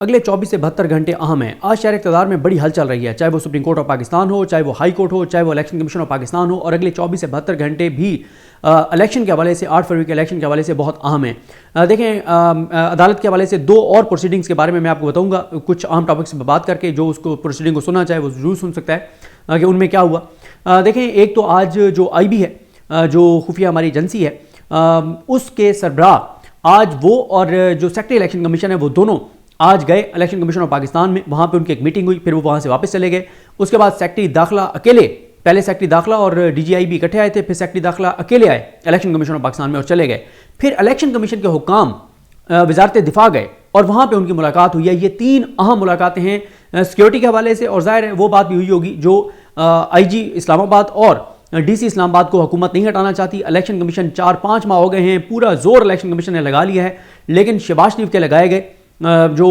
اگلے 24 سے 72 گھنٹے اہم ہیں۔ آج شہر اقتدار میں بڑی ہل چل رہی ہے، چاہے وہ سپریم کورٹ آف پاکستان ہو، چاہے وہ ہائی کورٹ ہو، چاہے وہ الیکشن کمیشن آف پاکستان ہو، اور اگلے 24 سے 72 گھنٹے بھی الیکشن کے حوالے سے 8 فروری کے الیکشن کے حوالے سے بہت اہم ہیں۔ دیکھیں، عدالت کے حوالے سے 2 اور پروسیڈنگز کے بارے میں آپ کو بتاؤں گا کچھ اہم ٹاپکس پہ بات کر کے، جو اس کو پروسیڈنگ کو سننا چاہے وہ ضرور سن سکتا ہے کہ ان میں کیا ہوا۔ دیکھیں، ایک تو آج جو آئی بی ہے، جو خفیہ ہماری ایجنسی ہے، اس کے سربراہ آج وہ اور جو سیکرٹری الیکشن کمیشن ہے وہ دونوں آج گئے الیکشن کمیشن آف پاکستان میں، وہاں پہ ان کی ایک میٹنگ ہوئی، پھر وہ وہاں سے واپس چلے گئے۔ اس کے بعد سیکرٹری داخلہ اکیلے، پہلے سیکرٹری داخلہ اور ڈی جی آئی بھی اکٹھے آئے تھے، پھر سیکرٹری داخلہ اکیلے آئے الیکشن کمیشن آف پاکستان میں اور چلے گئے۔ پھر الیکشن کمیشن کے حکام وزارت دفاع گئے اور وہاں پہ ان کی ملاقات ہوئی ہے۔ یہ 3 اہم ملاقاتیں ہیں سیکیورٹی کے حوالے سے، اور ظاہر ہے وہ بات بھی ہوئی ہوگی جو آئی جی اسلام آباد اور ڈی سی اسلام آباد کو حکومت نہیں ہٹانا چاہتی۔ الیکشن کمیشن 4-5 ماہ ہو گئے ہیں، پورا زور الیکشن کمیشن نے لگا لیا ہے، لیکن شہباز شریف کے لگائے گئے جو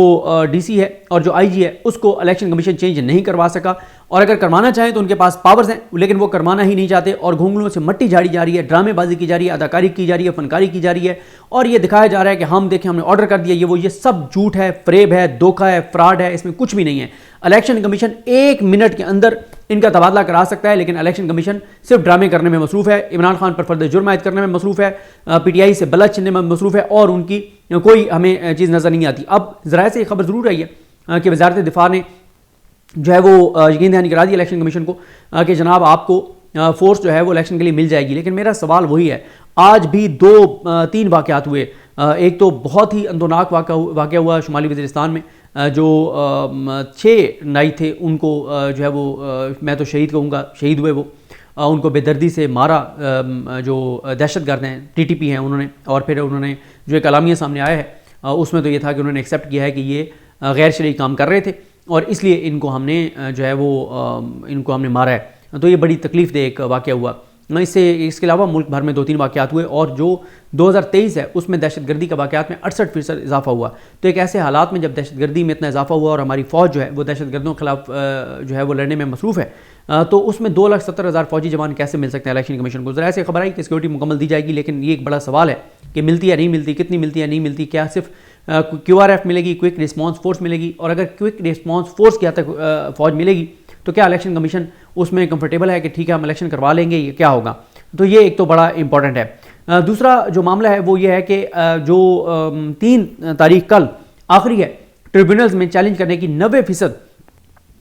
ڈی سی ہے اور جو آئی جی ہے اس کو الیکشن کمیشن چینج نہیں کروا سکا، اور اگر کروانا چاہیں تو ان کے پاس پاورز ہیں، لیکن وہ کروانا ہی نہیں چاہتے، اور گھونگلوں سے مٹی جھاڑی جا رہی ہے، ڈرامے بازی کی جا رہی ہے، اداکاری کی جا رہی ہے، فنکاری کی جا رہی ہے، اور یہ دکھایا جا رہا ہے کہ ہم دیکھیں ہم نے آرڈر کر دیا، یہ سب جھوٹ ہے، فریب ہے، دھوکہ ہے، فراڈ ہے، اس میں کچھ بھی نہیں ہے۔ الیکشن کمیشن 1 منٹ کے اندر ان کا تبادلہ کرا سکتا ہے، لیکن الیکشن کمیشن صرف ڈرامے کرنے میں مصروف ہے، عمران خان پر فرد جرم عائد کرنے میں مصروف ہے، پی ٹی آئی سے بلد چھیننے میں مصروف ہے، اور ان کی کوئی ہمیں چیز نظر نہیں آتی۔ اب ذرائع سے یہ خبر ضرور آئی ہے کہ وزارت دفاع نے جو ہے وہ یقین دہانی کرا دی الیکشن کمیشن کو کہ جناب آپ کو فورس جو ہے وہ الیکشن کے لیے مل جائے گی، لیکن میرا سوال وہی ہے، آج بھی 2-3 واقعات ہوئے۔ ایک تو بہت ہی اندوناک واقعہ ہوا شمالی وزیرستان میں، جو 6 نائی تھے ان کو جو ہے وہ میں تو شہید کہوں گا، شہید ہوئے وہ، ان کو بے دردی سے مارا جو دہشت گرد ہیں، ٹی ٹی پی ہیں انہوں نے، اور پھر انہوں نے جو ایک اعلامیہ سامنے آیا ہے اس میں تو یہ تھا کہ انہوں نے ایکسیپٹ کیا ہے کہ یہ غیر شرعی کام کر رہے تھے، اور اس لیے ان کو ہم نے جو ہے وہ ان کو ہم نے مارا ہے۔ تو یہ بڑی تکلیف دہ ایک واقعہ ہوا۔ اس کے علاوہ ملک بھر میں 2-3 واقعات ہوئے، اور جو 2023 ہے اس میں دہشت گردی کا واقعات میں 68% اضافہ ہوا۔ تو ایک ایسے حالات میں جب دہشت گردی میں اتنا اضافہ ہوا اور ہماری فوج جو ہے وہ دہشت گردوں کے خلاف جو ہے وہ لڑنے میں مصروف ہے، تو اس میں 2,70,000 فوجی جوان کیسے مل سکتے ہیں الیکشن کمیشن کو؟ ذرا سے خبر آئی کہ سیکورٹی مکمل دی جائے گی، لیکن یہ ایک بڑا سوال ہے کہ ملتی ہے نہیں ملتی، کتنی ملتی ہے نہیں ملتی، کیا صرف کیو آر ایف ملے گی، کوئک رسپانس فورس ملے گی؟ اور اگر کوئک رسپانس فورس کی حد تک فوج ملے گی تو کیا الیکشن کمیشن اس میں کمفرٹیبل ہے کہ ٹھیک ہے ہم الیکشن کروا لیں گے؟ یہ کیا ہوگا؟ تو یہ ایک تو بڑا امپورٹنٹ ہے۔ دوسرا جو معاملہ ہے وہ یہ ہے کہ جو 3 تاریخ کل آخری ہے ٹریبیونلز میں چیلنج کرنے کی 90%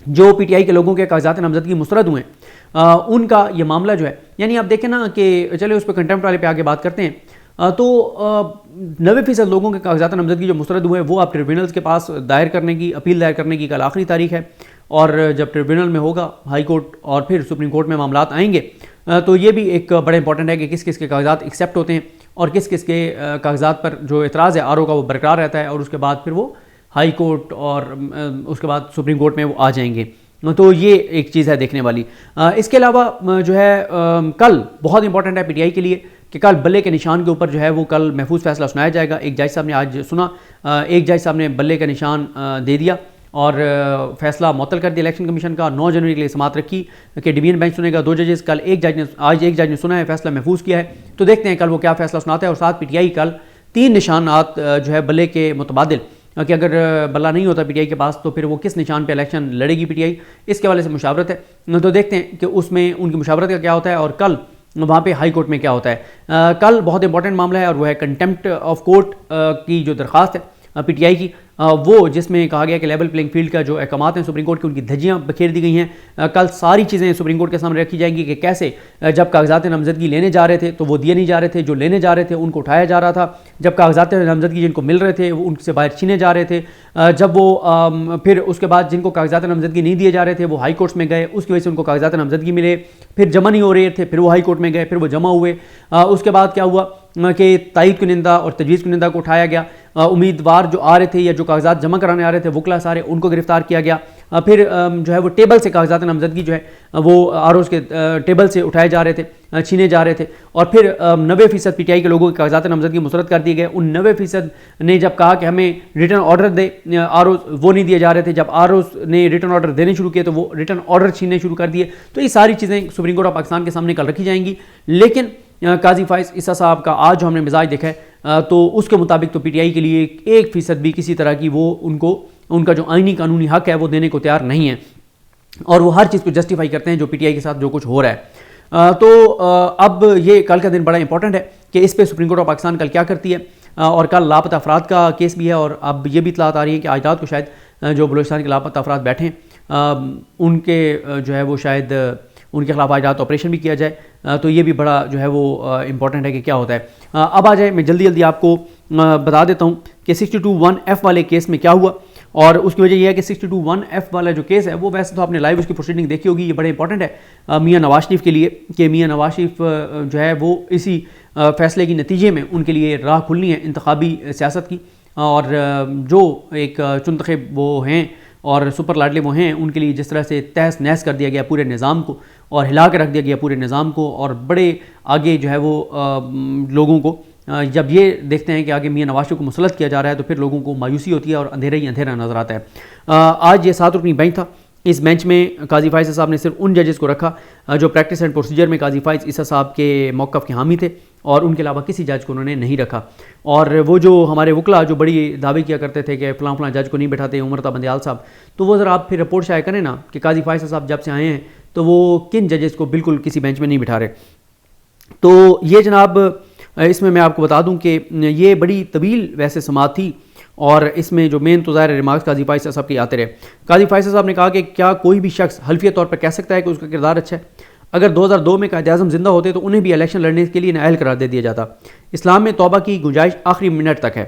جو پی ٹی آئی کے لوگوں کے کاغذات نامزدگی مسترد ہوئے ہیں، ان کا یہ معاملہ جو ہے، یعنی آپ دیکھیں نا کہ چلے اس پہ کنٹمپٹ والے پہ آگے بات کرتے ہیں، تو 90% لوگوں کے کاغذات نامزدگی جو مسترد ہوئے ہیں وہ آپ ٹریبیونلز کے پاس دائر کرنے کی، اپیل دائر کرنے کی کل آخری تاریخ ہے، اور جب ٹریبیونل میں ہوگا، ہائی کورٹ اور پھر سپریم کورٹ میں معاملات آئیں گے، تو یہ بھی ایک بڑا امپورٹنٹ ہے کہ کس کس کے کاغذات ایکسیپٹ ہوتے ہیں اور کس کس کے کاغذات پر جو اعتراض ہے آر او کا وہ برقرار رہتا ہے، اور اس کے بعد پھر وہ ہائی کورٹ اور اس کے بعد سپریم کورٹ میں وہ آ جائیں گے۔ تو یہ ایک چیز ہے دیکھنے والی۔ اس کے علاوہ جو ہے کل بہت امپورٹنٹ ہے پی ٹی آئی کے لیے کہ کل بلے کے نشان کے اوپر جو ہے وہ کل محفوظ فیصلہ سنایا جائے گا۔ ایک جج صاحب نے آج سنا، ایک جج صاحب نے بلے کا نشان دے دیا اور فیصلہ معطل کر دیا الیکشن کمیشن کا۔ 9 جنوری کے لیے سماعت رکھی کہ ڈویژن بینچ سنے گا 2 ججز، کل آج ایک جج نے سنا ہے، فیصلہ محفوظ کیا ہے۔ تو دیکھتے ہیں کل وہ کیا فیصلہ سناتا ہے، اور ساتھ پی ٹی آئی کل 3 نشانات جو ہے بلے کے متبادل کہ اگر بلہ نہیں ہوتا پی ٹی آئی کے پاس تو پھر وہ کس نشان پہ الیکشن لڑے گی پی ٹی آئی، اس کے حوالے سے مشاورت ہے۔ تو دیکھتے ہیں کہ اس میں ان کی مشاورت کا کیا ہوتا ہے، اور کل وہاں پہ ہائی کورٹ میں کیا ہوتا ہے۔ کل بہت امپورٹنٹ معاملہ ہے، اور وہ ہے کنٹمپٹ آف کورٹ کی جو درخواست ہے پی ٹی آئی کی، وہ جس میں کہا گیا کہ لیول پلینگ فیلڈ کا جو احکامات ہیں سپریم کورٹ کی ان کی دھجیاں بکھیر دی گئی ہیں۔ کل ساری چیزیں سپریم کورٹ کے سامنے رکھی جائیں گی کہ کیسے جب کاغذات نامزدگی لینے جا رہے تھے تو وہ دیے نہیں جا رہے تھے، جو لینے جا رہے تھے ان کو اٹھایا جا رہا تھا، جب کاغذات نامزدگی جن کو مل رہے تھے وہ ان سے باہر چھینے جا رہے تھے، جب وہ پھر اس کے بعد جن کو کاغذات نامزدگی نہیں دیے جا رہے تھے وہ ہائی کورٹس میں گئے، اس کی وجہ سے ان کو کاغذات نامزدگی ملے، پھر جمع نہیں ہو رہے تھے، پھر وہ ہائی کورٹ میں گئے، پھر وہ جمع ہوئے۔ اس کے بعد کیا ہوا کہ تائید کنندہ اور تجویز کنندہ کو اٹھایا گیا، امیدوار جو آ رہے تھے یا جو کاغذات جمع کرانے آ رہے تھے وکلا سارے ان کو گرفتار کیا گیا، پھر جو ہے وہ ٹیبل سے کاغذات نامزدگی جو ہے وہ آر اوز کے ٹیبل سے اٹھائے جا رہے تھے، چھینے جا رہے تھے، اور پھر 90% پی ٹی آئی کے لوگوں کے کاغذات نامزدگی مسترد کر دیے گئے۔ ان 90% نے جب کہا کہ ہمیں return order they R Os, وہ نہیں دیے جا رہے تھے، جب آر اوز نے ریٹرن آرڈر دینے شروع کیے تو وہ ریٹرن آرڈر چھیننے شروع کر دیے۔ تو یہ ساری چیزیں سپریم کورٹ آف پاکستان کے سامنے کل رکھی جائیں گی، لیکن قاضی فائز عیسیٰ صاحب کا آج جو ہم نے مزاج دیکھا ہے تو اس کے مطابق تو پی ٹی آئی کے لیے 1% بھی کسی طرح کی وہ ان کو ان کا جو آئینی قانونی حق ہے وہ دینے کو تیار نہیں ہے، اور وہ ہر چیز کو جسٹیفائی کرتے ہیں جو پی ٹی آئی کے ساتھ جو کچھ ہو رہا ہے۔ تو اب یہ کل کا دن بڑا امپورٹنٹ ہے کہ اس پہ سپریم کورٹ آف پاکستان کل کیا کرتی ہے، اور کل لاپتہ افراد کا کیس بھی ہے، اور اب یہ بھی اطلاعات آ رہی ہے کہ آج رات کو شاید جو بلوچستان کے لاپتہ افراد بیٹھے ہیں ان کے جو ہے وہ شاید ان کے خلاف آج رات آپریشن بھی کیا جائے، تو یہ بھی بڑا جو ہے وہ امپورٹنٹ ہے کہ کیا ہوتا ہے۔ اب آ جائے میں جلدی آپ کو بتا دیتا ہوں کہ 62(1)(f) والے کیس میں کیا ہوا، اور اس کی وجہ یہ ہے کہ 62(1)(f) والا جو کیس ہے وہ ویسے تو آپ نے لائیو اس کی پروسیڈنگ دیکھی ہوگی، یہ بڑے امپورٹنٹ ہے میاں نواز شریف کے لیے کہ میاں نواز شریف جو ہے وہ اسی فیصلے کی نتیجے میں ان کے لیے راہ کھلنی ہے انتخابی سیاست کی، اور جو ایک چنتخب وہ ہیں اور سپر لاڈلے وہ ہیں ان کے لیے جس طرح سے تہس نہس کر دیا گیا پورے نظام کو اور ہلا کے رکھ دیا گیا پورے نظام کو، اور بڑے آگے جو ہے وہ لوگوں کو جب یہ دیکھتے ہیں کہ آگے میاں نواز شریف کو مسلط کیا جا رہا ہے تو پھر لوگوں کو مایوسی ہوتی ہے اور اندھیرا ہی اندھیرا نظر آتا ہے۔ آج یہ 7 رکنی بینچ تھا، اس بینچ میں قاضی فائز صاحب نے صرف ان ججز کو رکھا جو پریکٹس اینڈ پروسیجر میں قاضی فائز عیسیٰ صاحب کے موقف کے حامی تھے، اور ان کے علاوہ کسی جج کو انہوں نے نہیں رکھا۔ اور وہ جو ہمارے وکلا جو بڑی دعوے کیا کرتے تھے کہ فلاں فلاں جج کو نہیں بٹھاتے عمر تا بندیال صاحب، تو وہ ذرا آپ پھر رپورٹ شائع کریں نا کہ قاضی فائز صاحب جب سے آئے ہیں تو وہ کن ججز کو بالکل کسی بینچ میں نہیں بٹھا رہے۔ تو یہ جناب اس میں آپ کو بتا دوں کہ یہ بڑی طویل ویسے سماعت تھی، اور اس میں جو مین تو ظاہر ریمارکس قاضی فائز صاحب کے آتے رہے۔ قاضی فائز صاحب نے کہا کہ کیا کوئی بھی شخص حلفیہ طور پر کہہ سکتا ہے کہ اس کا کردار اچھا ہے؟ اگر 2002 میں قائد اعظم زندہ ہوتے تو انہیں بھی الیکشن لڑنے کے لیے نااہل قرار دے دیا جاتا۔ اسلام میں توبہ کی گنجائش آخری منٹ تک ہے،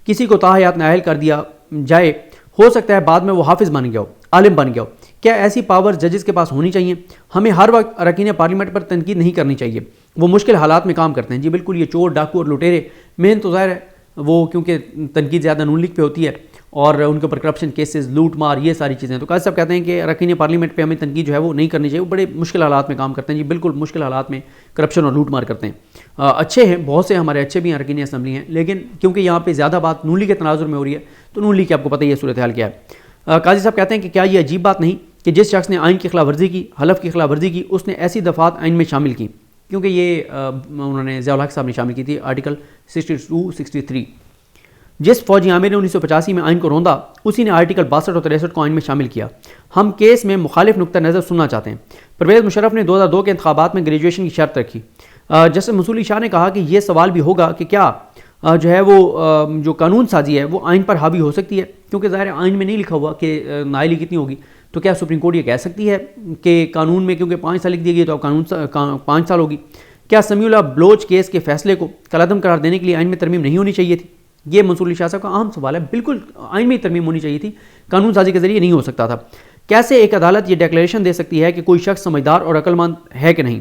کسی کو تاحیات نااہل کر دیا جائے ہو سکتا ہے بعد میں وہ حافظ بن گیا ہو، عالم بن گیا ہو۔ کیا ایسی پاور ججز کے پاس ہونی چاہیے؟ ہمیں ہر وقت اراکین پارلیمنٹ پر تنقید نہیں کرنی چاہیے، وہ مشکل حالات میں کام کرتے ہیں۔ جی بالکل، یہ چور ڈاکو اور لٹیرے مین تو ظاہر ہے وہ کیونکہ تنقید زیادہ نون لیگ پہ ہوتی ہے اور ان کے اوپر کرپشن کیسز لوٹ مار یہ ساری چیزیں، تو قاضی صاحب کہتے ہیں کہ اراکین پارلیمنٹ پہ ہمیں تنقید جو ہے وہ نہیں کرنی چاہیے، وہ بڑے مشکل حالات میں کام کرتے ہیں۔ جی بالکل مشکل حالات میں کرپشن اور لوٹ مار کرتے ہیں۔ اچھے ہیں، بہت سے ہمارے اچھے بھی ہیں اراکین اسمبلی ہیں، لیکن کیونکہ یہاں پہ زیادہ بات نون لیگ کے تناظر میں ہو رہی ہے تو نون لیگ کی آپ کو پتہ ہی ہے صورتحال کیا ہے۔ قاضی صاحب کہتے ہیں کہ کیا یہ عجیب بات نہیں کہ جس شخص نے آئین کی خلاف ورزی کی، حلف کی خلاف ورزی کی، اس نے ایسی دفعات آئین میں شامل کی، کیونکہ یہ انہوں نے ضیاء الحق صاحب نے شامل کی تھی آرٹیکل 62-63۔ جس فوجی عامر نے 1985 میں آئین کو روندا اسی نے آرٹیکل 62 اور 63 کو آئین میں شامل کیا۔ ہم کیس میں مخالف نقطہ نظر سننا چاہتے ہیں۔ پرویز مشرف نے 2002 کے انتخابات میں گریجویشن کی شرط رکھی۔ جسٹس منصور علی شاہ نے کہا کہ یہ سوال بھی ہوگا کہ کیا جو ہے وہ جو قانون سازی ہے وہ آئین پر حاوی ہو سکتی ہے، کیونکہ ظاہر آئین میں نہیں لکھا ہوا کہ نااہلی کتنی ہوگی، تو کیا سپریم کورٹ یہ کہہ سکتی ہے کہ قانون میں کیونکہ 5 سال لکھ دی گئی تو اب قانون 5 سال ہوگی؟ کیا سمیع اللہ بلوچ کیس کے فیصلے کو کالعدم قرار دینے کے لیے آئین میں ترمیم نہیں ہونی چاہیے تھی؟ یہ منصور علی شاہ صاحب کا اہم سوال ہے۔ بالکل آئین میں ترمیم ہونی چاہیے تھی، قانون سازی کے ذریعے نہیں ہو سکتا تھا۔ کیسے ایک عدالت یہ ڈیکلیریشن دے سکتی ہے کہ کوئی شخص سمجھدار اور عقل مند ہے کہ نہیں؟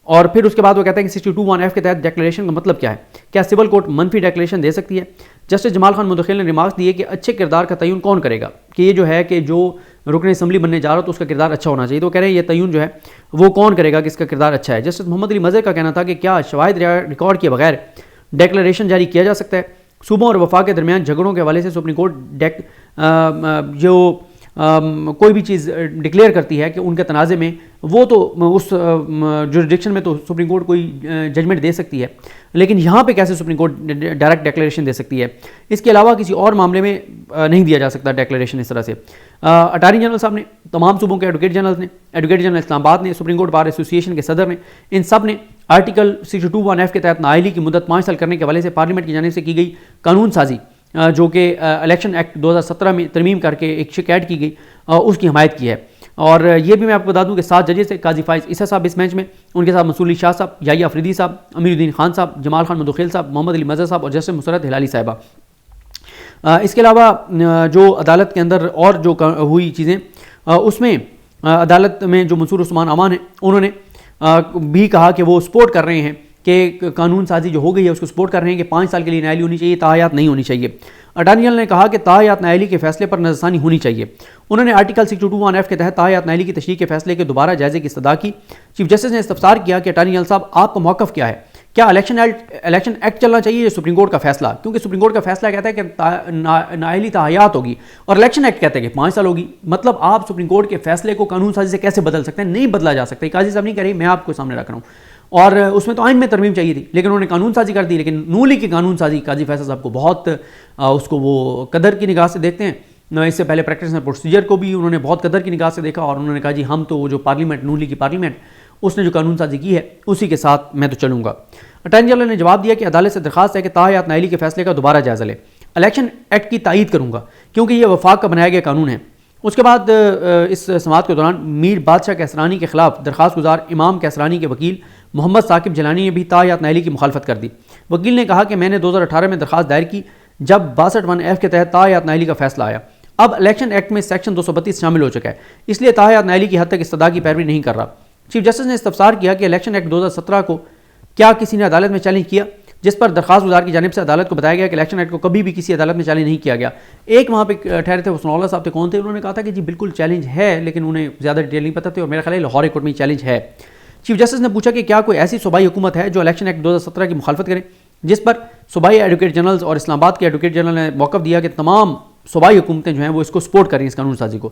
اور پھر اس کے بعد وہ کہتا ہے کہ 62(1)(f) کے تحت ڈیکلیریشن کا مطلب کیا ہے؟ کیا سول کورٹ منفی ڈیکلیریشن دے سکتی ہے؟ جسٹس جمال خان مدخل نے ریمارکس دیے کہ اچھے کردار کا تعین کون کرے گا، کہ یہ جو ہے کہ جو رکن اسمبلی بننے جا رہا تو اس کا کردار اچھا ہونا چاہیے، تو کہہ رہے ہیں یہ تعین جو ہے وہ کون کرے گا کہ اس کا کردار اچھا ہے۔ جسٹس محمد علی مظہر کا کہنا تھا کہ کیا شواہد ریکارڈ کیے بغیر ڈیکلیریشن جاری کیا جا سکتا ہے؟ صوبوں اور وفاق کے درمیان جھگڑوں کے حوالے سے سپریم کورٹ جو کوئی بھی چیز ڈکلیئر کرتی ہے کہ ان کے تنازع میں وہ تو اس جوریڈکشن میں تو سپریم کورٹ کوئی ججمنٹ دے سکتی ہے، لیکن یہاں پہ کیسے سپریم کورٹ ڈائریکٹ ڈیکلیریشن دے سکتی ہے؟ اس کے علاوہ کسی اور معاملے میں نہیں دیا جا سکتا ڈیکلیریشن اس طرح سے۔ اٹارنی جنرل صاحب نے، تمام صوبوں کے ایڈوکیٹ جنرل نے، ایڈوکیٹ جنرل اسلام آباد نے، سپریم کورٹ بار ایسوسی ایشن کے صدر نے، ان سب نے آرٹیکل 62(1)(f) کے تحت نااہلی کی مدت 5 سال کرنے کے حوالے سے پارلیمنٹ کی جانب سے کی گئی قانون سازی جو کہ الیکشن ایکٹ 2017 میں ترمیم کر کے ایک شکایت کی گئی اس کی حمایت کی ہے۔ اور یہ بھی میں آپ کو بتا دوں کہ 7 ججز سے قاضی فائز عیسیٰ صاحب اس بینچ میں، ان کے ساتھ منصور علی شاہ صاحب، یحییٰ افریدی صاحب، امیر الدین خان صاحب، جمال خان مدخل صاحب، محمد علی مظہر صاحب اور جسٹس مسرت ہلالی صاحبہ۔ اس کے علاوہ جو عدالت کے اندر اور جو ہوئی چیزیں اس میں عدالت میں جو منصور عثمان امان ہیں انہوں نے بھی کہا کہ وہ سپورٹ کر رہے ہیں کہ قانون سازی جو ہو گئی ہے اس کو سپورٹ کر رہے ہیں کہ 5 سال کے لیے نااہلی ہونی چاہیے، تاحیات نہیں ہونی چاہیے۔ اٹارنی جنرل نے کہا کہ تاحیات نااہلی کے فیصلے پر نظرثانی ہونی چاہیے۔ انہوں نے آرٹیکل 62(1)(f) کے تحت تاحیات نااہلی کی تشریح کے فیصلے کے دوبارہ جائزے کی استدعا کی۔ چیف جسٹس نے استفسار کیا کہ اٹارنی جنرل صاحب آپ کا موقف کیا ہے؟ کیا الیکشن ایکٹ چلنا چاہیے یا سپریم کورٹ کا فیصلہ؟ کیونکہ سپریم کورٹ کا فیصلہ کہتا ہے کہ نااہلی تاحیات ہوگی اور الیکشن ایکٹ کہتا ہے کہ 5 سال ہوگی، مطلب آپ سپریم کورٹ کے فیصلے کو قانون سازی سے کیسے بدل سکتے ہیں؟ نہیں بدلا جا سکتا۔ قاضی صاحب نہیں کہہ رہی، میں آپ کو سامنے رکھ رہا ہوں۔ اور اس میں تو آئین میں ترمیم چاہیے تھی، لیکن انہوں نے قانون سازی کر دی. لیکن نون لیگ کی قانون سازی قاضی فیصل صاحب کو بہت اس کو وہ قدر کی نگاہ سے دیکھتے ہیں. اس سے پہلے پریکٹس اینڈ پروسیجر کو بھی انہوں نے بہت قدر کی نگاہ سے دیکھا، اور انہوں نے کہا جی ہم تو وہ جو پارلیمنٹ نون لیگ کی پارلیمنٹ اس نے جو قانون سازی کی ہے اسی کے ساتھ میں تو چلوں گا. اٹارنی جنرل نے جواب دیا کہ عدالت سے درخواست ہے کہ تاحیات نااہلی کے فیصلے کا دوبارہ جائزہ لے. الیکشن ایکٹ کی تائید کروں گا کیونکہ یہ وفاق کا بنایا گیا قانون ہے. اس کے بعد اس سماعت کے دوران میر بادشاہ کیسرانی کے خلاف درخواست گزار امام کیسرانی کے وکیل محمد ثاقب جیلانی نے بھی تاحیات نااہلی کی مخالفت کر دی. وکیل نے کہا کہ میں نے 2018 میں درخواست دائر کی جب 62(1)(f) کے تحت تاحیات نااہلی کا فیصلہ آیا. اب الیکشن ایکٹ میں سیکشن 232 شامل ہو چکا ہے، اس لیے تاحیات نااہلی کی حد تک استدعا کی پیروی نہیں کر رہا. چیف جسٹس نے استفسار کیا کہ الیکشن ایکٹ 2017 کو کیا کسی نے عدالت میں چیلنج کیا، جس پر درخواست گزار کی جانب سے عدالت کو بتایا گیا کہ الیکشن ایکٹ کو کبھی بھی کسی عدالت میں چیلنج نہیں کیا گیا. ایک وہاں پہ ٹھہرے تھے، حسن اللہ صاحب تھے، کون تھے، انہوں نے کہا تھا کہ جی بالکل چیلنج ہے، لیکن انہیں زیادہ ڈیٹیل نہیں پتہ تھی، اور میرا خیال ہے لاہور کورٹ میں چیلنج ہے. چیف جسٹس نے پوچھا کہ کیا کوئی ایسی صوبائی حکومت ہے جو الیکشن ایکٹ 2017 کی مخالفت کرے، جس پر صوبائی ایڈوکیٹ جنرلز اور اسلام آباد کے ایڈوکیٹ جنرل نے موقف دیا کہ تمام صوبائی حکومتیں جو ہیں وہ اس کو سپورٹ کریں اس قانون سازی کو.